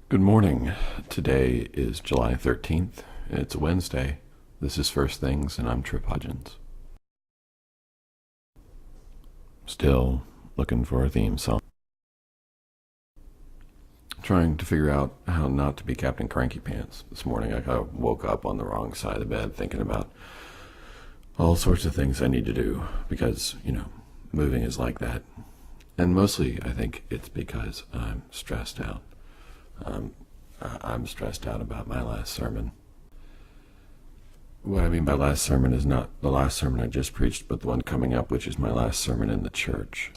Good morning. Today is July 13th. It's Wednesday. This is First Things, and I'm Trip Hudgens. Still looking for a theme song. Trying to figure out how not to be Captain Cranky Pants. This morning I kind of woke up on the wrong side of the bed thinking about all sorts of things I need to do because, moving is like that. And mostly I think it's because I'm stressed out. I'm stressed out about my last sermon. What I mean by last sermon is not the last sermon I just preached, but the one coming up, which is my last sermon in the church.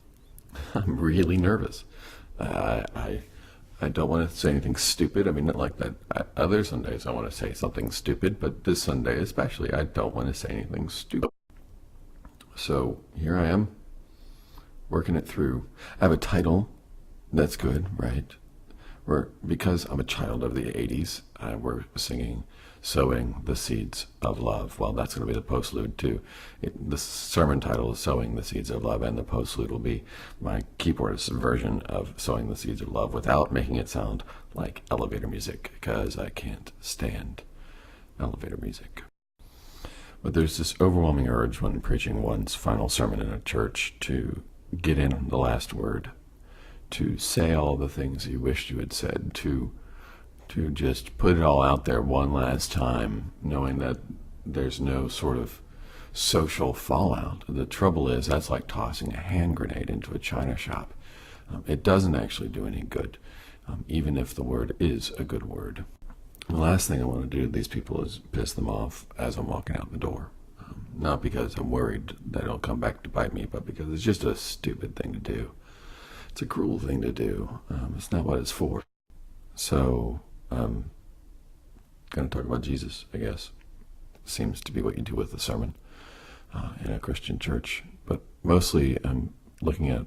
I'm really nervous. I don't want to say anything stupid. I mean, not like that. Other Sundays I want to say something stupid, but this Sunday especially, I don't want to say anything stupid. So here I am, working it through. I have a title. That's good, right? Because I'm a child of the 80s, we're singing Sowing the Seeds of Love. Well, that's going to be the postlude too. The sermon title is Sowing the Seeds of Love, and the postlude will be my keyboardist version of Sowing the Seeds of Love without making it sound like elevator music, because I can't stand elevator music. But there's this overwhelming urge when preaching one's final sermon in a church to get in the last word, to say all the things you wished you had said, to just put it all out there one last time, knowing that there's no sort of social fallout. The trouble is, that's like tossing a hand grenade into a china shop. It doesn't actually do any good, even if the word is a good word. The last thing I want to do to these people is piss them off as I'm walking out the door. Not because I'm worried that it'll come back to bite me, but because it's just a stupid thing to do. It's a cruel thing to do. It's not what it's for. So I'm going to talk about Jesus, I guess. Seems to be what you do with a sermon in a Christian church. But mostly I'm looking at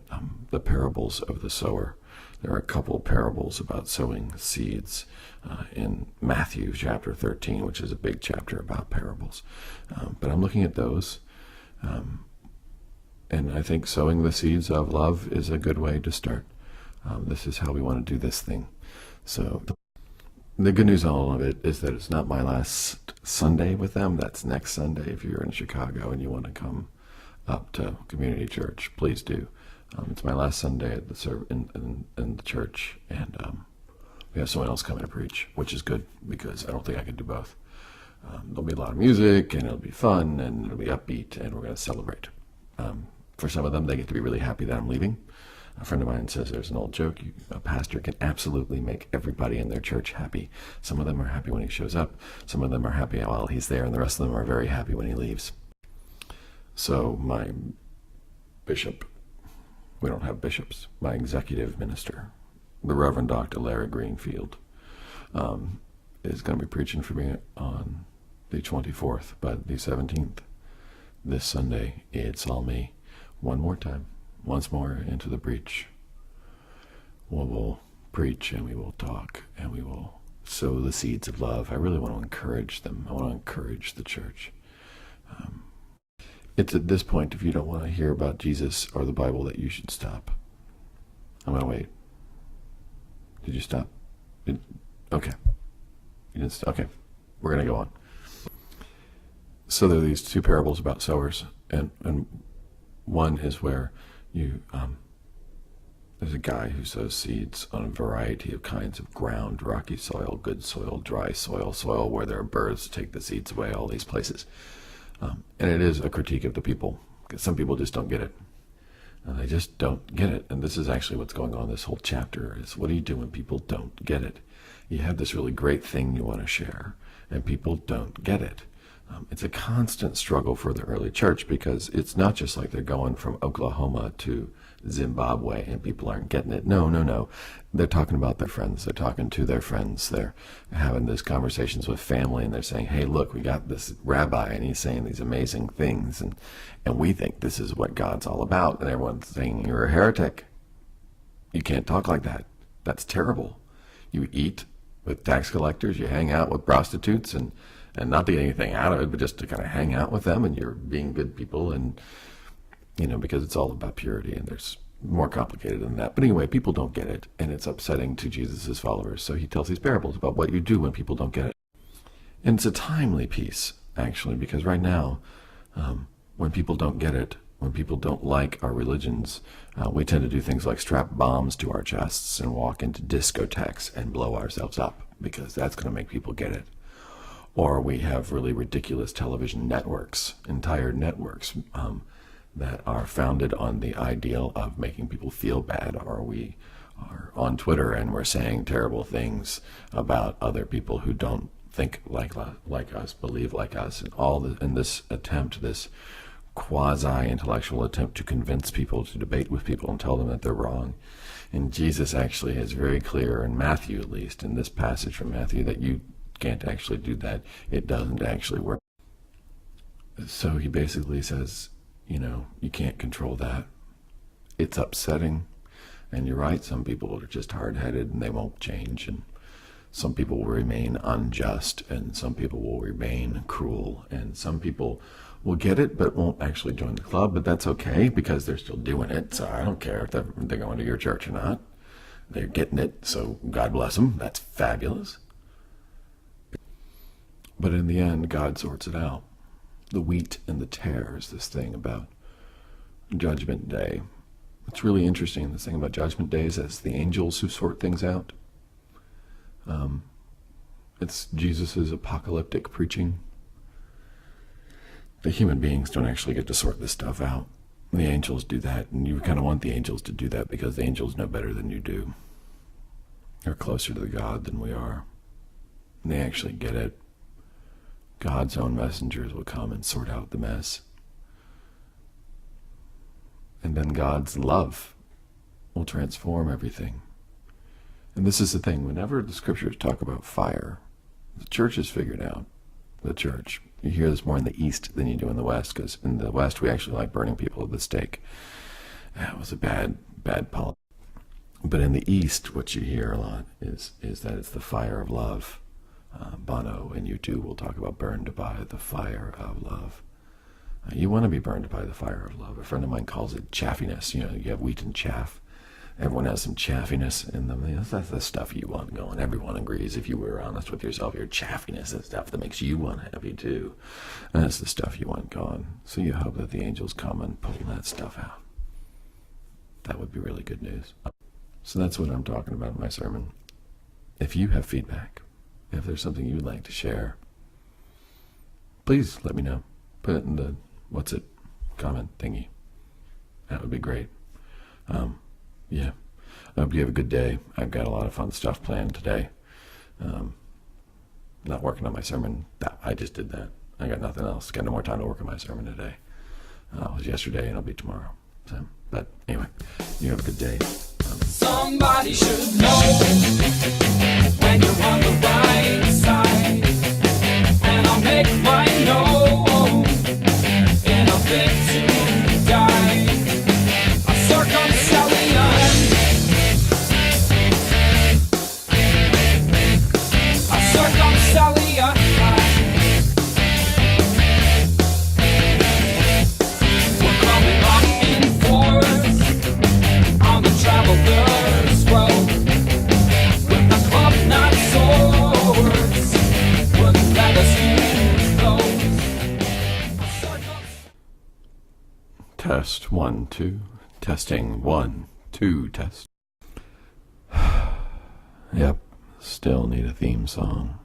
the parables of the sower. There are a couple parables about sowing seeds in Matthew chapter 13, which is a big chapter about parables. But I'm looking at those. And I think sowing the seeds of love is a good way to start. This is how we want to do this thing. So the good news on all of it is that it's not my last Sunday with them. That's next Sunday. If you're in Chicago and you want to come up to Community Church, please do. It's my last Sunday at in the church, and we have someone else coming to preach, which is good because I don't think I can do both. There'll be a lot of music, and it'll be fun, and it'll be upbeat, and we're going to celebrate. For some of them, they get to be really happy that I'm leaving. A friend of mine says there's an old joke, a pastor can absolutely make everybody in their church happy. Some of them are happy when he shows up, some of them are happy while he's there, and the rest of them are very happy when he leaves. So my bishop, we don't have bishops, my executive minister, the Reverend Dr. Larry Greenfield, is going to be preaching for me on the 24th, but the 17th, this Sunday, it's all me. One more time, once more into the breach. We will preach and we will talk and we will sow the seeds of love. I really want to encourage them. I want to encourage the church. It's at this point, if you don't want to hear about Jesus or the Bible, that you should stop. I'm going to wait. Did you stop? Okay. You didn't stop. Okay. We're going to go on. So there are these two parables about sowers, and one is where there's a guy who sows seeds on a variety of kinds of ground: rocky soil, good soil, dry soil, soil where there are birds to take the seeds away, all these places. And it is a critique of the people, because some people just don't get it. They just don't get it. And this is actually what's going on this whole chapter, is what do you do when people don't get it? You have this really great thing you want to share, and people don't get it. It's a constant struggle for the early church, because it's not just like they're going from Oklahoma to Zimbabwe and people aren't getting it. No. They're talking about their friends. They're talking to their friends. They're having these conversations with family, and they're saying, hey, look, we got this rabbi, and he's saying these amazing things, and we think this is what God's all about. And everyone's saying, you're a heretic. You can't talk like that. That's terrible. You eat with tax collectors. You hang out with prostitutes, and not to get anything out of it, but just to kind of hang out with them, and you're being good people, and because it's all about purity, and there's more complicated than that. But anyway, people don't get it, and it's upsetting to Jesus' followers. So he tells these parables about what you do when people don't get it. And it's a timely piece, actually, because right now, when people don't get it, when people don't like our religions, we tend to do things like strap bombs to our chests and walk into discotheques and blow ourselves up, because that's going to make people get it. Or we have really ridiculous television networks, entire networks, that are founded on the ideal of making people feel bad. Or we are on Twitter and we're saying terrible things about other people who don't think like us, believe like us, and in this attempt, this quasi-intellectual attempt to convince people, to debate with people and tell them that they're wrong. And Jesus actually is very clear, in Matthew at least, in this passage from Matthew, that you can't actually do that. It doesn't actually work. So he basically says, you can't control that. It's upsetting. And you're right, some people are just hard-headed and they won't change. And some people will remain unjust, and some people will remain cruel, and some people will get it but won't actually join the club. But that's okay, because they're still doing it. So I don't care if they're going to your church or not. They're getting it, so God bless them. That's fabulous. But in the end, God sorts it out. The wheat and the tares, this thing about Judgment Day. It's really interesting, this thing about Judgment Day is it's the angels who sort things out. It's Jesus's apocalyptic preaching. The human beings don't actually get to sort this stuff out. The angels do that, and you kind of want the angels to do that because the angels know better than you do. They're closer to the God than we are. And they actually get it. God's own messengers will come and sort out the mess. And then God's love will transform everything. And this is the thing, whenever the scriptures talk about fire, the church has figured out, the church. You hear this more in the East than you do in the West, because in the West we actually like burning people at the stake. That was a bad policy. But in the East, what you hear a lot is that it's the fire of love. Bono and U2 will talk about burned by the fire of love. You want to be burned by the fire of love. A friend of mine calls it chaffiness. You have wheat and chaff. Everyone has some chaffiness in them. That's the stuff you want going. Everyone agrees, if you were honest with yourself, your chaffiness is stuff that makes you unhappy too. And that's the stuff you want gone. So you hope that the angels come and pull that stuff out. That would be really good news. So that's what I'm talking about in my sermon. If you have feedback, if there's something you would like to share, please let me know. Put it in the comment thingy. That would be great. Yeah. I hope you have a good day. I've got a lot of fun stuff planned today. Not working on my sermon. I just did that. I got nothing else. Got no more time to work on my sermon today. It was yesterday and it'll be tomorrow. But anyway, you have a good day. Somebody should know when you're on the right side, and I'll make mine known in a fit to die. A circumcellion, a circumcellion. We're coming up in force on the traveler's road, with the club not swords, wouldn't let us use those. Test 1, 2. Testing 1, 2. Test. Yep. Still need a theme song.